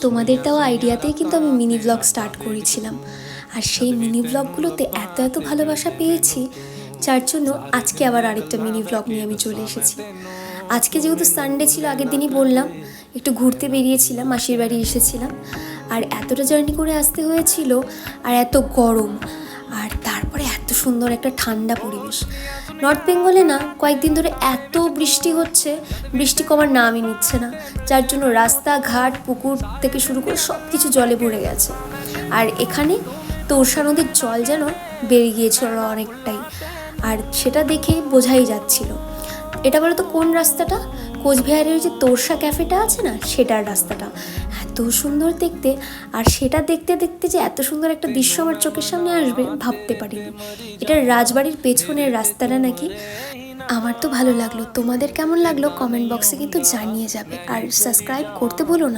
তোমাদের দেওয়া আইডিয়াতেই কিন্তু আমি মিনি ব্লগ স্টার্ট করেছিলাম, আর সেই মিনি ব্লগগুলোতে এত এত ভালোবাসা পেয়েছি, যার জন্য আজকে আবার আরেকটা মিনি ব্লগ নিয়ে আমি চলে এসেছি। আজকে যেহেতু সানডে ছিল, আগের দিনই বললাম, একটু ঘুরতে বেরিয়েছিলাম, মাসির বাড়ি এসেছিলাম, আর এতটা জার্নি করে আসতে হয়েছিল, আর এত গরম, আর তারপরে এত সুন্দর একটা ঠান্ডা পরিবেশ। নর্থ বেঙ্গলে না কয়েকদিন ধরে এত বৃষ্টি হচ্ছে, বৃষ্টি কমার নামই নিচ্ছে না, যার জন্য রাস্তাঘাট পুকুর থেকে শুরু করে সব কিছু জলে ভরে গেছে। আর এখানে তোরসা নদীর জল যেন বেড়ে গিয়েছিল অনেকটাই, আর সেটা দেখে বোঝাই যাচ্ছিল। এটা বলো তো কোন রাস্তাটা? কোচবিহারের যে তোরসা ক্যাফেটা আছে না, সেটার রাস্তাটা এত সুন্দর দেখতে, আর সেটা দেখতে দেখতে যে এত সুন্দর একটা দৃশ্য আমার চোখের সামনে আসবে ভাবতে পারিনি। এটা রাজবাড়ির পেছনের রাস্তাটা নাকি। আমার তো ভালো লাগলো, তোমাদের কেমন লাগলো কমেন্ট বক্সে কিন্তু জানিয়ে যাবে, আর সাবস্ক্রাইব করতে ভুলো না।